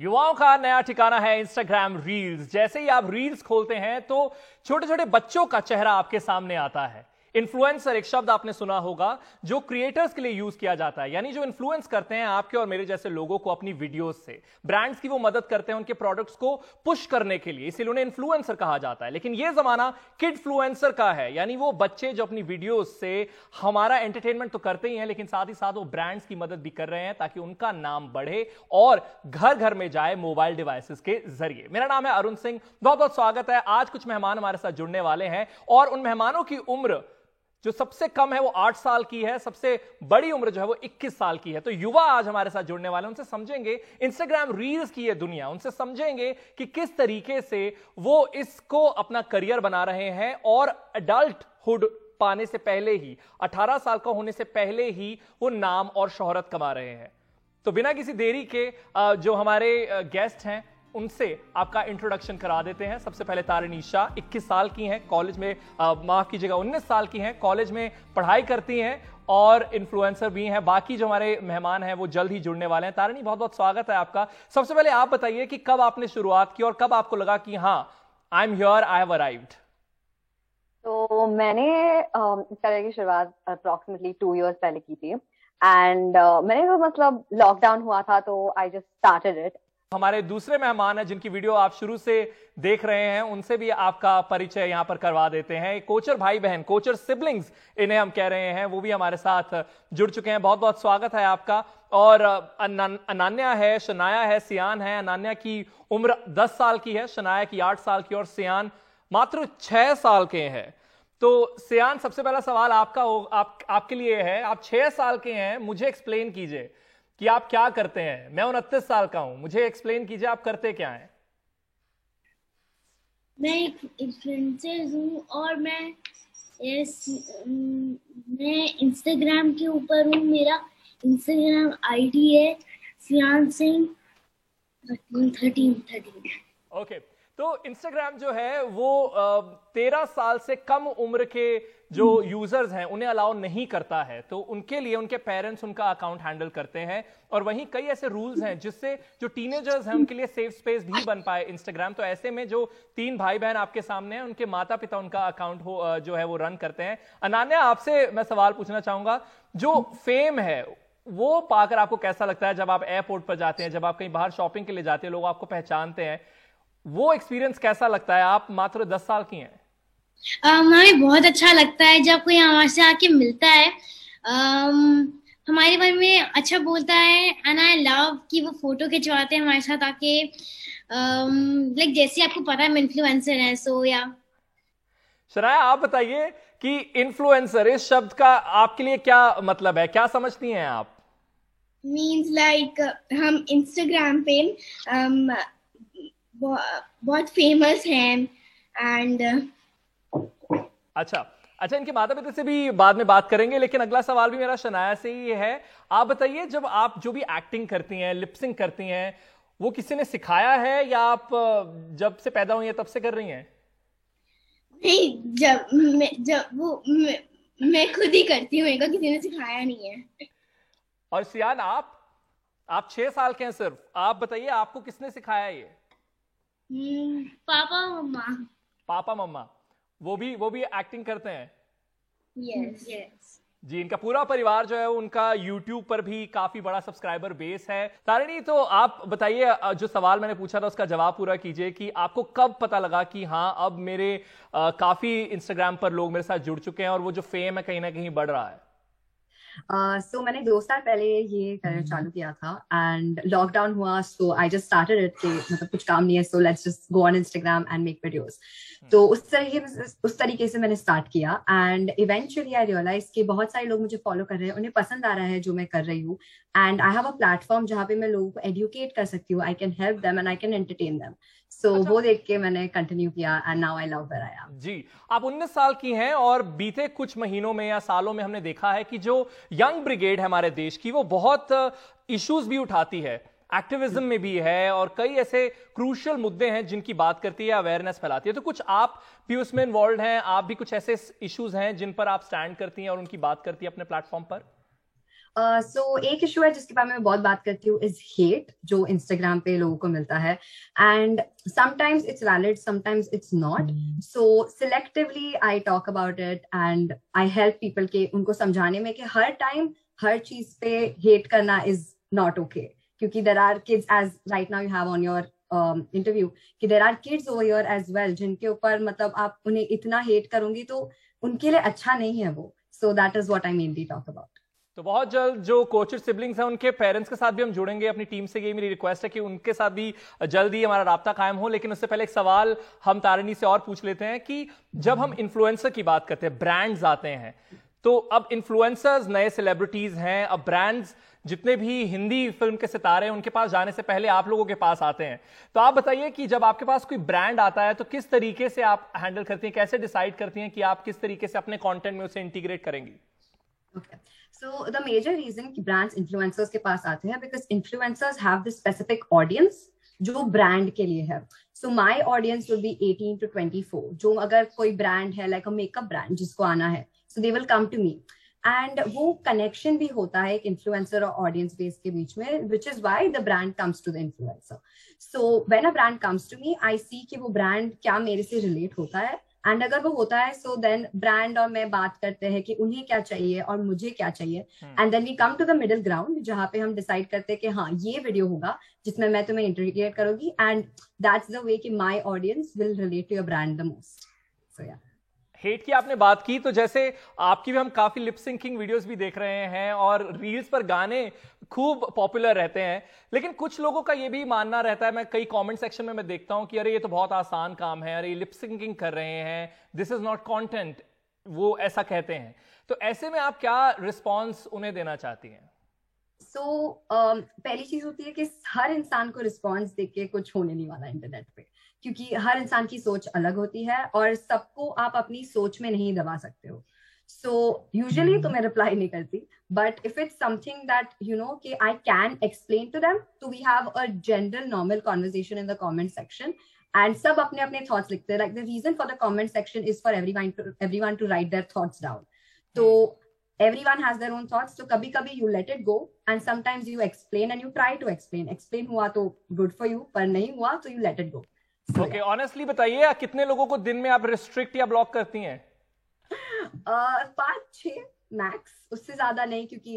युवाओं का नया ठिकाना है इंस्टाग्राम रील्स। जैसे ही आप रील्स खोलते हैं तो छोटे छोटे बच्चों का चेहरा आपके सामने आता है। इन्फ्लुएंसर एक शब्द आपने सुना होगा जो क्रिएटर्स के लिए यूज किया जाता है, यानी जो इन्फ्लुएंस करते हैं आपके और मेरे जैसे लोगों को अपनी वीडियोस से। ब्रांड्स की वो मदद करते हैं उनके प्रोडक्ट्स को पुश करने के लिए, इसीलिए उन्हें इन्फ्लुएंसर कहा जाता है। लेकिन ये जमाना किड फ्लुएंसर का है, यानी वो बच्चे जो अपनी वीडियोस से हमारा एंटरटेनमेंट तो करते ही हैं, लेकिन साथ ही साथ वो ब्रांड्स की मदद भी कर रहे हैं ताकि उनका नाम बढ़े और घर घर में जाए मोबाइल डिवाइसेस के जरिए। मेरा नाम है अरुण सिंह, बहुत बहुत स्वागत है। आज कुछ मेहमान हमारे साथ जुड़ने वाले हैं और उन मेहमानों की उम्र जो सबसे कम है वो 8 साल की है, सबसे बड़ी उम्र जो है वो 21 साल की है। तो युवा आज हमारे साथ जुड़ने वाले हैं, उनसे समझेंगे इंस्टाग्राम रील्स की ये दुनिया, उनसे समझेंगे कि किस तरीके से वो इसको अपना करियर बना रहे हैं और एडल्टहुड पाने से पहले ही, 18 साल का होने से पहले ही वो नाम और शोहरत कमा रहे हैं। तो बिना किसी देरी के जो हमारे गेस्ट हैं उनसे आपका इंट्रोडक्शन करा देते हैं। सबसे पहले तारिणी शाह, 21 साल की हैं, कॉलेज में माफ कीजिएगा 19 साल की हैं, कॉलेज में पढ़ाई करती हैं और इन्फ्लुएंसर भी हैं। बाकी जो हमारे मेहमान हैं वो जल्द ही जुड़ने वाले हैं। तारिणी, बहुत बहुत स्वागत है आपका। सबसे पहले आप बताइए कि कब आपने शुरुआत की और कब आपको लगा कि हाँ, I am here, I have arrived. तो मैंने इस तरह की शुरुआत अप्रोक्सीमेटली 2 इयर्स पहले की थी एंड मैंने तो मतलब लॉकडाउन हुआ था तो आई जस्ट स्टार्टेड इट। हमारे दूसरे मेहमान हैं जिनकी वीडियो आप शुरू से देख रहे हैं, उनसे भी आपका परिचय यहां पर करवा देते हैं। कोचर भाई बहन, कोचर सिबलिंग्स इन्हें हम कह रहे हैं, वो भी हमारे साथ जुड़ चुके हैं। बहुत बहुत स्वागत है आपका। और अनान्या है, शनाया है, सियान है। अनान्या की उम्र 10 साल की है, शनाया की 8 साल की और सियान मात्र 6 साल के हैं। तो सियान, सबसे पहला सवाल आपके लिए है। आप 6 साल के हैं, मुझे एक्सप्लेन कीजिए कि आप क्या करते हैं। मैं 29 साल का हूं, मुझे एक्सप्लेन कीजिए आप करते क्या हैं। मैं एक इन्फ्लुएंसर हूँ और मैं इंस्टाग्राम के ऊपर हूँ। मेरा इंस्टाग्राम आईडी है सियान सिंह 13। ओके, तो इंस्टाग्राम जो है वो 13 साल से कम उम्र के जो यूजर्स हैं उन्हें अलाउ नहीं करता है, तो उनके लिए उनके पेरेंट्स उनका अकाउंट हैंडल करते हैं। और वहीं कई ऐसे रूल्स हैं जिससे जो टीनेजर्स हैं उनके लिए सेफ स्पेस भी बन पाए इंस्टाग्राम। तो ऐसे में जो 3 भाई बहन आपके सामने हैं, उनके माता पिता उनका अकाउंट जो है वो रन करते हैं। अनान्या, आपसे मैं सवाल पूछना चाहूंगा, जो फेम है वो पाकर आपको कैसा लगता है? जब आप एयरपोर्ट पर जाते हैं, जब आप कहीं बाहर शॉपिंग के लिए जाते हैं, लोग आपको पहचानते हैं, वो एक्सपीरियंस कैसा लगता है? आप मात्र 10 साल की हैं। हमें बहुत अच्छा लगता है जब कोई हमारे से आके मिलता है, हमारे बारे में अच्छा बोलता है एंड आई लव कि वो फोटो खिंचवाते हैं हमारे साथ आके। लाइक जैसे आपको पता है मैं इन्फ्लुएंसर है, सो या। शराया, आप बताइए कि इन्फ्लुएंसर इस शब्द का आपके लिए क्या मतलब है, क्या समझती हैं आप? मीन्स लाइक हम इंस्टाग्राम पे बहुत फेमस हैं एंड अच्छा, इनके माता पिता से भी बाद में बात करेंगे, लेकिन अगला सवाल भी मेरा शनाया से ही है। आप बताइए, जब आप जो भी एक्टिंग करती हैं, लिपसिंग करती हैं, वो किसी ने सिखाया है या आप जब से पैदा हुई हैं तब से कर रही हैं? नहीं, मैं खुद ही करती हूँ, मेरे को किसी ने सिखाया नहीं है। और सियान, आप 6 साल के हैं सिर्फ, आप बताइए आपको किसने सिखाया ये? पापा मम्मा। पापा मम्मा वो भी एक्टिंग करते हैं? यस जी, इनका पूरा परिवार जो है उनका YouTube पर भी काफी बड़ा सब्सक्राइबर बेस है। तारिणी, तो आप बताइए, जो सवाल मैंने पूछा था उसका जवाब पूरा कीजिए कि आपको कब पता लगा कि हाँ, अब मेरे काफी इंस्टाग्राम पर लोग मेरे साथ जुड़ चुके हैं और वो जो फेम है कहीं ना कहीं बढ़ रहा है। सो मैंने 2 साल पहले ये करना चालू किया था एंड लॉकडाउन हुआ, सो आई जस्ट स्टार्टेड इट कि मतलब कुछ काम नहीं है, so let's just go on Instagram and make videos. तो उस तरीके से मैंने स्टार्ट किया एंड इवेंचुअली आई रियलाइज कि बहुत सारे लोग मुझे फॉलो कर रहे हैं, उन्हें पसंद आ रहा है जो मैं कर रही हूँ and I have a platform जहाँ पे मैं लोगों को एडुकेट कर सकती हूँ, I can help them and I can entertain them. So वो देख के मैंने कंटिन्यू किया and now I love where I am. जी, आप 19 साल की हैं और बीते कुछ महीनों में या सालों में हमने देखा है कि जो यंग ब्रिगेड है हमारे देश की, वो बहुत इश्यूज भी उठाती है, एक्टिविज्म में भी है और कई ऐसे क्रूशियल मुद्दे हैं जिनकी बात करती है, अवेयरनेस फैलाती है। तो कुछ आप भी उसमें इन्वॉल्व हैं, आप भी कुछ ऐसे इश्यूज हैं जिन पर आप स्टैंड करती हैं और उनकी बात करती हैं अपने प्लेटफॉर्म पर? सो एक इशू है जिसके बारे में मैं बहुत बात करती हूँ इज हेट, जो इंस्टाग्राम पे लोगों को मिलता है, and sometimes it's valid, sometimes it's not. So selectively I talk about it and I help people के उनको समझाने में कि हर टाइम हर चीज पे हेट करना इज नॉट ओके, क्योंकि there are kids, as right now you have on your interview, कि there are kids over here as well जिनके ऊपर मतलब आप उन्हें इतना हेट करोगी तो उनके लिए अच्छा नहीं है वो. So that is what I mainly talk about. तो बहुत जल्द जो कोचेड सिबलिंग्स हैं उनके पेरेंट्स के साथ भी हम जुड़ेंगे अपनी टीम से, ये मेरी रिक्वेस्ट है कि उनके साथ भी जल्द ही हमारा राब्ता कायम हो. लेकिन उससे पहले एक सवाल हम तारिणी से और पूछ लेते हैं कि जब हम इन्फ्लुएंसर की बात करते हैं, ब्रांड्स आते हैं, तो अब इन्फ्लुएंसर्स नए सेलिब्रिटीज हैं, अब ब्रांड्स जितने भी हिंदी फिल्म के सितारे हैं उनके पास जाने से पहले आप लोगों के पास आते हैं. तो आप बताइए कि जब आपके पास कोई ब्रांड आता है तो किस तरीके से आप हैंडल करती हैं, कैसे डिसाइड करती हैं कि आप किस तरीके से अपने कंटेंट में उसे इंटीग्रेट करेंगी? Okay. So the major reason कि brands influencers के पास आते हैं because influencers have this specific audience जो brand के लिए है. So my audience would be 18 to 24. जो अगर कोई brand है like a makeup brand जिसको आना है, so they will come to me. And वो connection भी होता है एक influencer और audience base के बीच में, which is why the brand comes to the influencer. So when a brand comes to me, I see कि वो brand क्या मेरे से relate होता है. एंड अगर वो होता है सो देन ब्रांड और मैं बात करते हैं कि उन्हें क्या चाहिए और मुझे क्या चाहिए, and then we come to the middle ground जहां पे हम डिसाइड करते हैं कि हाँ ये वीडियो होगा जिसमें मैं तुम्हें इंटीग्रेट करूंगी, एंड दैट्स द वे कि my audience will relate to your brand the most. So या हेट की आपने बात की, तो जैसे आपकी भी हम काफी लिप सिंकिंग वीडियोस भी देख रहे हैं और रील्स पर गाने खूब पॉपुलर रहते हैं, लेकिन कुछ लोगों का ये भी मानना रहता है, मैं कई कमेंट सेक्शन में मैं देखता हूं कि अरे ये तो बहुत आसान काम है, अरे ये लिप सिंकिंग कर रहे हैं, दिस इज नॉट कंटेंट, वो ऐसा कहते हैं. तो ऐसे में आप क्या रिस्पॉन्स उन्हें देना चाहती हैं? पहली चीज होती है कि हर इंसान को रिस्पॉन्स देके कुछ होने नहीं वाला इंटरनेट पे, क्योंकि हर इंसान की सोच अलग होती है और सबको आप अपनी सोच में नहीं दबा सकते हो. सो यूजुअली तो मैं रिप्लाई नहीं करती, but if it's something that you know कि I can explain to them, तो we have a general normal conversation in the comment section and सब अपने अपने थॉट्स लिखते हैं. Like the reason for the comment section is for everyone to write their thoughts down. तो everyone has their own thoughts, so kabhi kabhi you let it go and sometimes you explain and you try to explain hua to good for you, par nahi hua to you let it go. Okay, honestly बताइए कितने लोगों को दिन में आप restrict या block करती हैं? 5-6 मैक्स, उससे ज्यादा नहीं, क्योंकि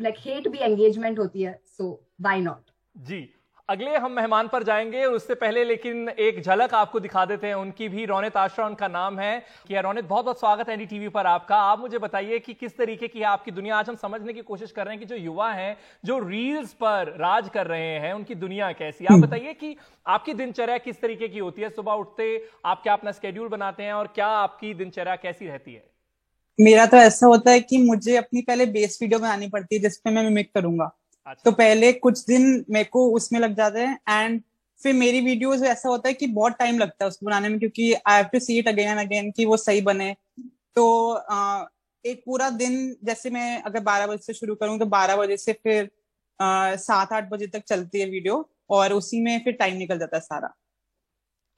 लाइक हेट भी एंगेजमेंट होती है, सो व्हाई नॉट. जी, अगले हम मेहमान पर जाएंगे, उससे पहले लेकिन एक झलक आपको दिखा देते हैं उनकी भी. रोनित आशरा उनका नाम है. कि रोनित, बहुत बहुत स्वागत है एनडीटीवी पर आपका. आप मुझे बताइए कि किस तरीके की है आपकी दुनिया. आज हम समझने की कोशिश कर रहे हैं कि जो युवा हैं जो रील्स पर राज कर रहे हैं उनकी दुनिया कैसी. आप बताइए कि आपकी दिनचर्या किस तरीके की होती है, सुबह उठते आप क्या अपना स्केड्यूल बनाते हैं और क्या आपकी दिनचर्या कैसी रहती है? मेरा तो ऐसा होता है कि मुझे अपनी पहले बेस वीडियो बनानी पड़ती है जिसपे मैं मिमिक करूंगा. तो पहले कुछ दिन मेरे को उसमें लग जाते हैं एंड फिर मेरी वीडियोस ऐसा होता है कि बहुत टाइम लगता है उसको बनाने में, क्योंकि I have to see it again and again कि वो सही बने. तो एक पूरा दिन, जैसे मैं अगर 12 बजे से शुरू करूं तो 12 बजे से फिर 7-8 बजे तक चलती है वीडियो और उसी में फिर टाइम निकल जाता है सारा.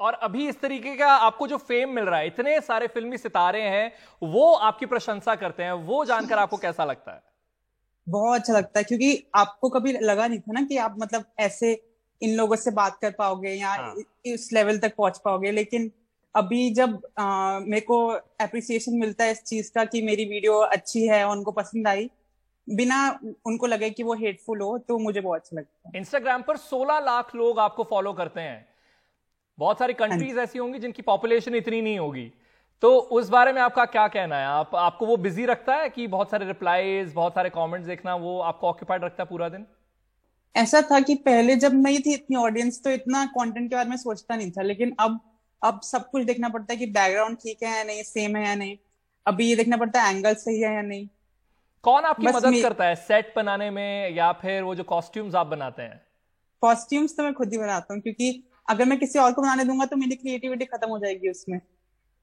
और अभी इस तरीके का आपको जो फेम मिल रहा है, इतने सारे फिल्मी सितारे हैं वो आपकी प्रशंसा करते हैं, वो जानकर आपको कैसा लगता है? बहुत अच्छा लगता है, क्योंकि आपको कभी लगा नहीं था ना कि आप मतलब ऐसे इन लोगों से बात कर पाओगे या इस लेवल तक पहुंच पाओगे. लेकिन अभी जब मेरे को एप्रिसिएशन मिलता है इस चीज का कि मेरी वीडियो अच्छी है, उनको पसंद आई, बिना उनको लगे कि वो हेटफुल हो, तो मुझे बहुत अच्छा लगता है. इंस्टाग्राम पर 16 लाख लोग आपको फॉलो करते हैं. बहुत सारी कंट्रीज ऐसी होंगी जिनकी पॉपुलेशन इतनी नहीं होगी, तो उस बारे में आपका क्या कहना है? आपको वो बिजी रखता है कि बहुत सारे रिप्लाईज, बहुत सारे कमेंट्स देखना, वो आपको ऑक्यूपाइड रखता है पूरा दिन? ऐसा था कि पहले जब नहीं थी इतनी ऑडियंस तो इतना कंटेंट के बारे में सोचता नहीं था, लेकिन अब सब कुछ देखना पड़ता है कि बैकग्राउंड ठीक है या नहीं, सेम है या नहीं, अभी ये देखना पड़ता है एंगल सही है या नहीं. कौन आपकी मदद करता है सेट बनाने में, या फिर वो जो कॉस्ट्यूम्स आप बनाते हैं? कॉस्ट्यूम्स तो मैं खुद ही बनाता हूँ, क्योंकि अगर मैं किसी और को बनाने दूंगा तो मेरी क्रिएटिविटी खत्म हो जाएगी उसमें.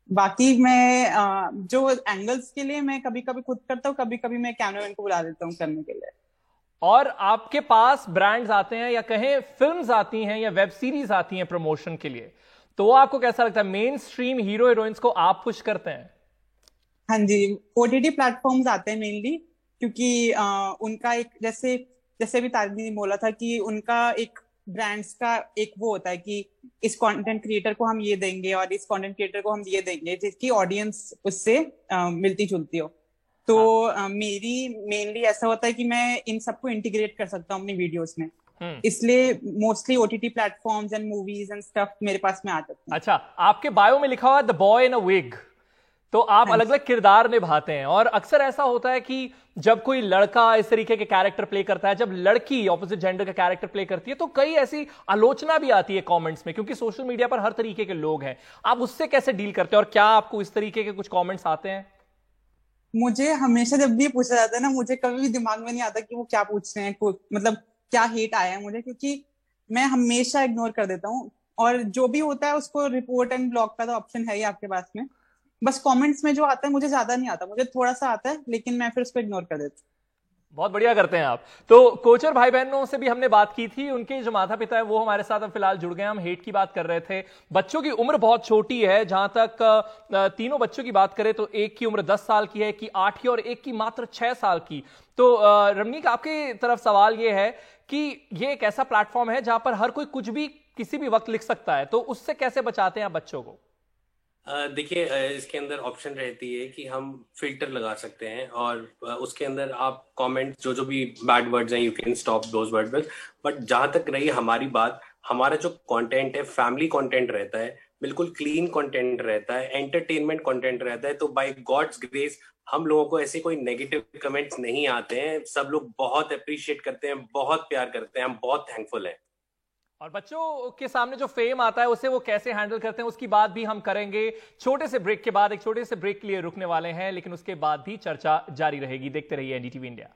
बाकी मैं जो एंगल्स के लिए मैं कभी कभी खुद करता हूँ, कभी कभी मैं कैमरामैन को बुला देता हूँ करने के लिए. और आपके पास ब्रांड्स आते हैं या कहें फिल्म्स आती हैं या वेब सीरीज आती हैं प्रमोशन के लिए, तो वो आपको कैसा लगता है? मेन स्ट्रीम हीरो हीरोइंस को आप पुश करते हैं? हाँ जी, ओटीटी प्लेटफॉर्म्स आते हैं मेनली, क्योंकि उनका एक जैसे भी तारिणी ने बोला था कि उनका एक ब्रांड्स का एक वो होता है कि इस कंटेंट क्रिएटर को हम ये देंगे और इस कंटेंट क्रिएटर को हम ये देंगे जिसकी ऑडियंस उससे मिलती जुलती हो। तो मेरी मेनली ऐसा होता है कि मैं इन सबको इंटीग्रेट कर सकता हूँ अपनी वीडियोस में, इसलिए mostly OTT platforms and movies and stuff मेरे पास में आ जाते हैं। अच्छा, आपके बायो में लिखा हुआ the boy in a wig, तो आप अलग अलग किरदार निभाते हैं और अक्सर ऐसा होता है कि जब कोई लड़का इस तरीके के कैरेक्टर प्ले करता है, जब लड़की ऑपोजिट जेंडर का कैरेक्टर प्ले करती है, तो कई ऐसी आलोचना भी आती है कमेंट्स में, क्योंकि सोशल मीडिया पर हर तरीके के लोग हैं। आप उससे कैसे डील करते हैं और क्या आपको इस तरीके के कुछ कमेंट्स आते हैं? मुझे हमेशा जब भी पूछा जाता है ना, मुझे कभी भी दिमाग में नहीं आता कि वो क्या पूछ रहे हैं, मतलब क्या हेट आया है मुझे, क्योंकि मैं हमेशा इग्नोर कर देता हूँ और जो भी होता है उसको रिपोर्ट एंड ब्लॉक का तो ऑप्शन है ही आपके पास में। बस कमेंट्स में जो आता है मुझे ज्यादा नहीं आता, मुझे थोड़ा सा आता है, लेकिन मैं फिर उसको इग्नोर कर देता हूँ। बहुत बढ़िया करते हैं आप। तो कोचर भाई बहनों से भी हमने बात की थी, उनके जो माता पिता है वो हमारे साथ अब फिलहाल जुड़ गए। हम हेट की बात कर रहे थे, बच्चों की उम्र बहुत छोटी है। जहां तक तीनों बच्चों की बात करें तो एक की उम्र 10 साल की है, एक की 8 की और एक की मात्र 6 साल की। तो रमनीक, आपकी तरफ सवाल ये है कि ये एक ऐसा प्लेटफॉर्म है जहां पर हर कोई कुछ भी किसी भी वक्त लिख सकता है, तो उससे कैसे बचाते हैं आप बच्चों को? देखिए, इसके अंदर ऑप्शन रहती है कि हम फिल्टर लगा सकते हैं और उसके अंदर आप कमेंट जो भी बैड वर्ड्स हैं, you can stop those words. But जहां तक रही हमारी बात, हमारा जो कंटेंट है फैमिली कंटेंट रहता है, बिल्कुल क्लीन कंटेंट रहता है, एंटरटेनमेंट कंटेंट रहता है। तो बाय गॉड्स ग्रेस हम लोगों को ऐसे कोई नेगेटिव कमेंट्स नहीं आते हैं। सब लोग बहुत अप्रिशिएट करते हैं, बहुत प्यार करते हैं, हम बहुत थैंकफुल हैं। और बच्चों के सामने जो फेम आता है उसे वो कैसे हैंडल करते हैं उसकी बात भी हम करेंगे छोटे से ब्रेक के बाद। एक छोटे से ब्रेक के लिए रुकने वाले हैं, लेकिन उसके बाद भी चर्चा जारी रहेगी। देखते रहिए एनडीटीवी इंडिया।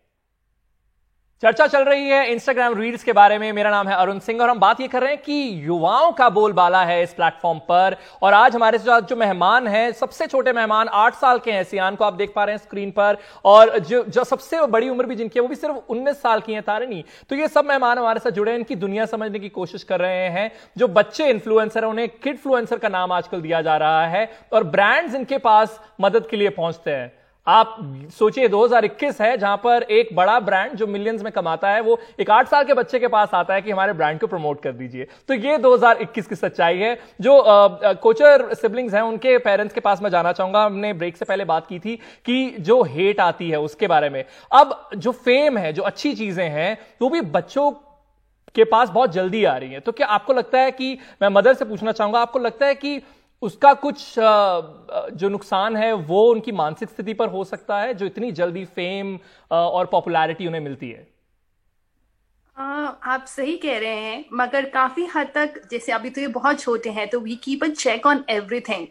चर्चा चल रही है इंस्टाग्राम रील्स के बारे में। मेरा नाम है अरुण सिंह और हम बात ये कर रहे हैं कि युवाओं का बोलबाला है इस प्लेटफॉर्म पर। और आज हमारे साथ जो मेहमान हैं, सबसे छोटे मेहमान 8 साल के हैं, सियान को आप देख पा रहे हैं स्क्रीन पर, और जो सबसे बड़ी उम्र भी जिनकी है वो भी सिर्फ 19 साल की है, तारिणी। तो ये सब मेहमान हमारे साथ जुड़े हैं, इनकी दुनिया समझने की कोशिश कर रहे हैं। जो बच्चे इन्फ्लुएंसर है उन्हें किडफ्लुएंसर का नाम आजकल दिया जा रहा है और ब्रांड्स इनके पास मदद के लिए पहुंचते हैं। आप सोचिए 2021 है जहां पर एक बड़ा ब्रांड जो मिलियंस में कमाता है वो एक 8 साल के बच्चे के पास आता है कि हमारे ब्रांड को प्रमोट कर दीजिए। तो ये 2021 की सच्चाई है। जो कोचर सिबलिंग्स हैं उनके पेरेंट्स के पास मैं जाना चाहूंगा। हमने ब्रेक से पहले बात की थी कि जो हेट आती है उसके बारे में। अब जो फेम है, जो अच्छी चीजें हैं, वो भी बच्चों के पास बहुत जल्दी आ रही है। तो क्या आपको लगता है कि, मैं मदर से पूछना चाहूंगा, आपको लगता है कि उसका कुछ जो नुकसान है वो उनकी मानसिक स्थिति पर हो सकता है, जो इतनी जल्दी फेम और पॉपुलैरिटी उन्हें मिलती है? आप सही कह रहे हैं, मगर काफी हद तक, जैसे अभी तो ये बहुत छोटे हैं, तो we keep a check on everything.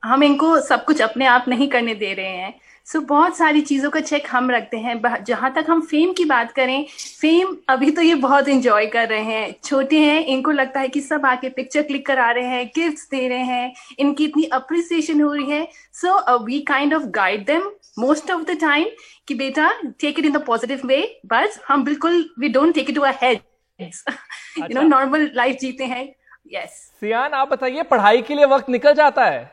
हम इनको सब कुछ अपने आप नहीं करने दे रहे हैं। सो बहुत सारी चीजों का चेक हम रखते हैं। जहां तक हम फेम की बात करें, फेम अभी तो ये बहुत एंजॉय कर रहे हैं, छोटे हैं, इनको लगता है कि सब आके पिक्चर क्लिक करा रहे हैं, गिफ्ट्स दे रहे हैं, इनकी इतनी अप्रिसिएशन हो रही है। So we kind of guide them most of the time कि बेटा take it in the positive way, but हम बिल्कुल we don't take it to a head, you know, normal life जीते हैं। यस सियान, आप बताइए, पढ़ाई के लिए वक्त निकल जाता है?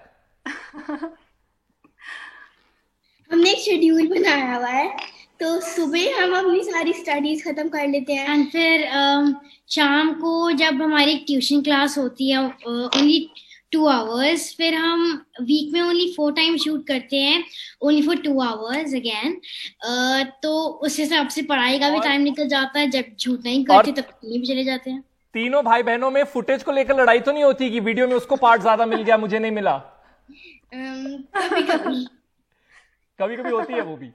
हमने एक शेड्यूल बनाया हुआ है, तो सुबह हम अपनी सारी स्टडीज खत्म कर लेते हैं एंड फिर शाम को जब हमारी ट्यूशन क्लास होती है ओनली 2 hours, फिर हम वीक में ओनली 4 times शूट करते हैं, ओनली फॉर 2 hours अगेन। तो उस हिसाब से पढ़ाई का भी टाइम निकल जाता है। जब शूट नहीं करते तब भी चले जाते हैं। तीनों भाई बहनों में फुटेज को लेकर लड़ाई तो नहीं होती कि वीडियो में उसको पार्ट ज्यादा मिल गया, मुझे नहीं मिला? कभी कभी होती है वो भी।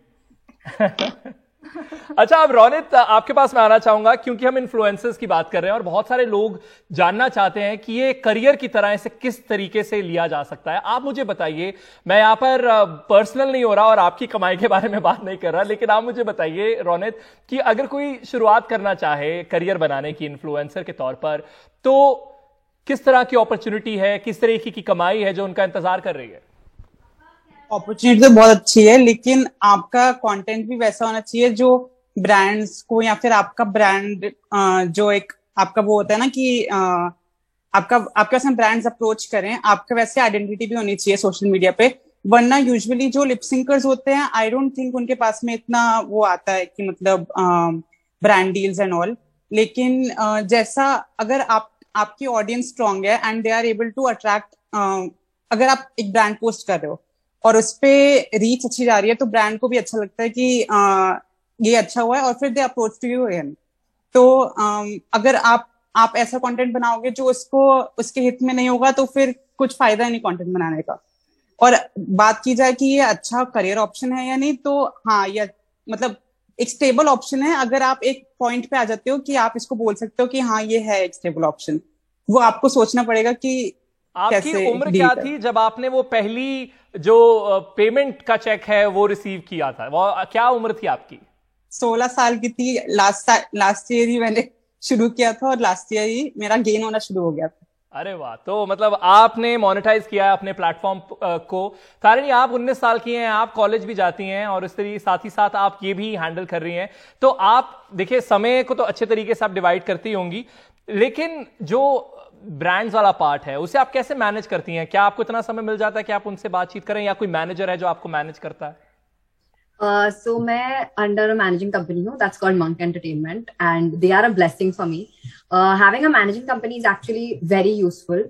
अच्छा, अब रोनित, आपके पास मैं आना चाहूंगा क्योंकि हम इन्फ्लुएंसर्स की बात कर रहे हैं और बहुत सारे लोग जानना चाहते हैं कि ये करियर की तरह इसे किस तरीके से लिया जा सकता है। आप मुझे बताइए, मैं यहां पर पर्सनल नहीं हो रहा और आपकी कमाई के बारे में बात नहीं कर रहा, लेकिन आप मुझे बताइए रोनित कि अगर कोई शुरुआत करना चाहे करियर बनाने की इन्फ्लुएंसर के तौर पर, तो किस तरह की अपॉर्चुनिटी है, किस तरीके की कमाई है जो उनका इंतजार कर रही है? अपॉर्चुनिटी तो बहुत अच्छी है, लेकिन आपका कंटेंट भी वैसा होना चाहिए जो ब्रांड्स को, या फिर आपका ब्रांड जो एक आपका वो होता है ना कि आपका वैसे ब्रांड्स अप्रोच करें, आपका वैसे आइडेंटिटी भी होनी चाहिए सोशल मीडिया पे, वरना यूजुअली जो लिपसिंकर्स होते हैं आई डोंट थिंक उनके पास में इतना वो आता है कि मतलब ब्रांड डील्स एंड ऑल। लेकिन जैसा अगर आपकी ऑडियंस स्ट्रांग है and they are able to attract, अगर आप एक ब्रांड पोस्ट कर रहे हो और उस पे रीच अच्छी जा रही है तो ब्रांड को भी अच्छा लगता है कि ये अच्छा हुआ है और फिर they approach to you again. तो अगर आप ऐसा कंटेंट बनाओगे जो उसके हित में नहीं होगा तो फिर कुछ फायदा नहीं कंटेंट बनाने का। और बात की जाए कि ये अच्छा करियर ऑप्शन है या नहीं, तो हाँ, ये मतलब एक स्टेबल ऑप्शन है। अगर आप एक पॉइंट पे आ जाते हो कि आप इसको बोल सकते हो कि हाँ ये है एक स्टेबल ऑप्शन, वो आपको सोचना पड़ेगा कि आपकी उम्र क्या थी जब आपने वो पहली जो पेमेंट का चेक है वो रिसीव किया था? वो क्या उम्र थी आपकी? 16 साल की थी। लास्ट ईयर ही मैंने शुरू किया था और लास्ट ईयर ही मेरा गेन होना शुरू हो गया था। अरे वाह, तो मतलब आपने मोनेटाइज किया है अपने प्लेटफॉर्म को। तारिणी, आप 19 साल की हैं, आप कॉलेज भी जाती हैं और इस तरीके साथ ही साथ आप ये भी हैंडल कर रही हैं, तो आप देखिए समय को तो अच्छे तरीके से आप डिवाइड करती होंगी, लेकिन जो ब्रांड्स वाला पार्ट है उसे आप कैसे मैनेज करती हैं? क्या आपको इतना समय मिल जाता है कि आप उनसे बातचीत करें या कोई मैनेजर है जो आपको मैनेज करता है? So मैं under a managing company हूँ that's called Monk Entertainment and they are a blessing for me. Having a managing company is actually very useful.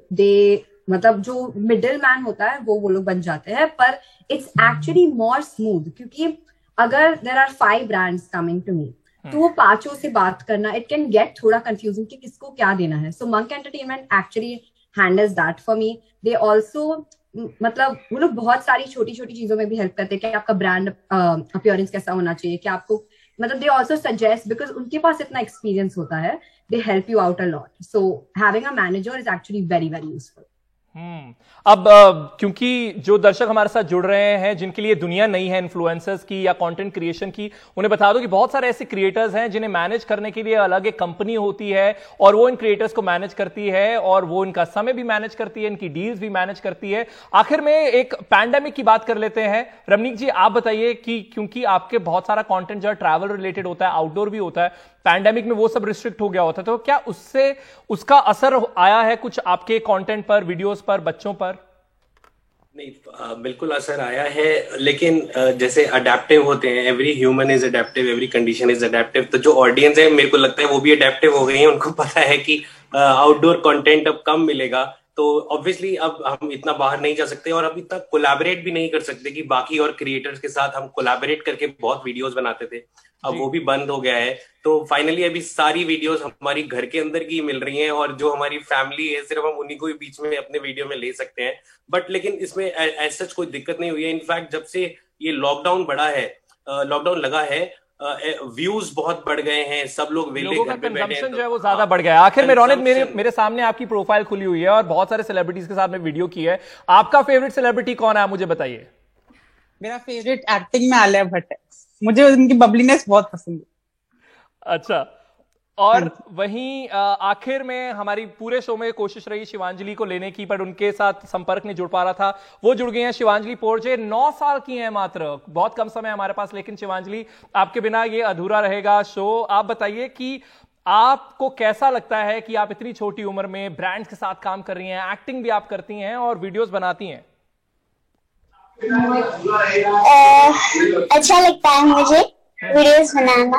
मतलब जो middle man होता है वो लोग बन जाते हैं, पर it's actually more smooth क्योंकि अगर there are 5 brands coming to me तो वो 5 से बात करना it can get थोड़ा confusing कि किसको क्या देना है. So Monk Entertainment actually handles that for me. They also मतलब वो लोग बहुत सारी छोटी छोटी चीजों में भी हेल्प करते हैं कि आपका ब्रांड अपीयरेंस कैसा होना चाहिए, कि आपको मतलब दे आल्सो सजेस्ट बिकॉज उनके पास इतना एक्सपीरियंस होता है, they help you out a lot. So having a manager is actually very very useful. अब क्योंकि जो दर्शक हमारे साथ जुड़ रहे हैं जिनके लिए दुनिया नहीं है इन्फ्लुएंसर्स की या कंटेंट क्रिएशन की, उन्हें बता दो कि बहुत सारे ऐसे क्रिएटर्स हैं जिन्हें मैनेज करने के लिए अलग एक कंपनी होती है और वो इन क्रिएटर्स को मैनेज करती है और वो इनका समय भी मैनेज करती है, इनकी डील्स भी मैनेज करती है. आखिर में एक पैंडेमिक की बात कर लेते हैं. रमनीक जी, आप बताइए कि क्योंकि आपके बहुत सारा कॉन्टेंट जो है ट्रैवल रिलेटेड होता है, आउटडोर भी होता है, पैंडेमिक में वो सब रिस्ट्रिक्ट हो गया होता है, तो क्या उससे उसका असर आया है कुछ आपके कंटेंट पर, वीडियोस पर, बच्चों पर? नहीं, बिल्कुल असर आया है, लेकिन जैसे अडेप्टिव होते हैं, every human is adaptive, every condition is adaptive. तो जो ऑडियंस है मेरे को लगता है वो भी अडेप्टिव हो गई है. उनको पता है कि आउटडोर कंटेंट अब कम मिलेगा, तो ऑब्वियसली अब हम इतना बाहर नहीं जा सकते और अब इतना कोलैबोरेट भी नहीं कर सकते कि बाकी और क्रिएटर्स के साथ हम कोलैबोरेट करके बहुत वीडियोस बनाते थे. अब वो भी बंद हो गया है. तो फाइनली अभी सारी वीडियोस हमारी घर के अंदर की मिल रही हैं और जो हमारी फैमिली है सिर्फ हम उन्हीं को ही बीच में अपने वीडियो में ले सकते हैं. बट लेकिन इसमें ऐसा कोई दिक्कत नहीं हुई है. इनफैक्ट जब से ये लॉकडाउन लगा है, व्यूज बहुत बढ़ गए हैं, सब लोग वेले घर पे बैठे हैं, जो है वो ज्यादा बढ़ गया है. आखिर में रौनक, मेरे सामने आपकी प्रोफाइल खुली हुई है और बहुत सारे सेलिब्रिटीज के साथ में वीडियो की है. आपका फेवरेट सेलिब्रिटी कौन है, आप मुझे बताइए. मेरा फेवरेट एक्टिंग में आलिया भट्ट है. मुझे उनकी बबलीनेस बहुत पसंद है. अच्छा, और वहीं आखिर में हमारी पूरे शो में कोशिश रही शिवांजलि को लेने की, पर उनके साथ संपर्क नहीं जुड़ पा रहा था. वो जुड़ गई हैं शिवांजलि पोरजे. 9 साल की हैं मात्र, बहुत कम समय हमारे पास, लेकिन शिवांजलि आपके बिना ये अधूरा रहेगा शो. आप बताइए कि आपको कैसा लगता है कि आप इतनी छोटी उम्र में ब्रांड्स के साथ काम कर रही हैं, एक्टिंग भी आप करती हैं और वीडियोस बनाती हैं. अच्छा लगता है मुझे वीडियोस बनाना.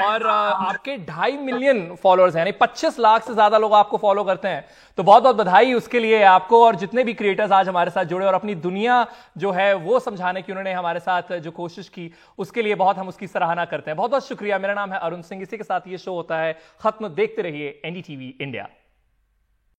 और आपके 2.5 मिलियन फॉलोअर्स हैं, यानी 25 लाख से ज्यादा लोग आपको फॉलो करते हैं, तो बहुत बहुत बधाई उसके लिए आपको और जितने भी क्रिएटर्स आज हमारे साथ जुड़े और अपनी दुनिया जो है वो समझाने की उन्होंने हमारे साथ जो कोशिश की, उसके लिए बहुत हम उसकी सराहना करते हैं. बहुत बहुत शुक्रिया. मेरा नाम है अरुण सिंह. इसी के साथ ये शो होता है खत्म. देखते रहिए NDTV इंडिया.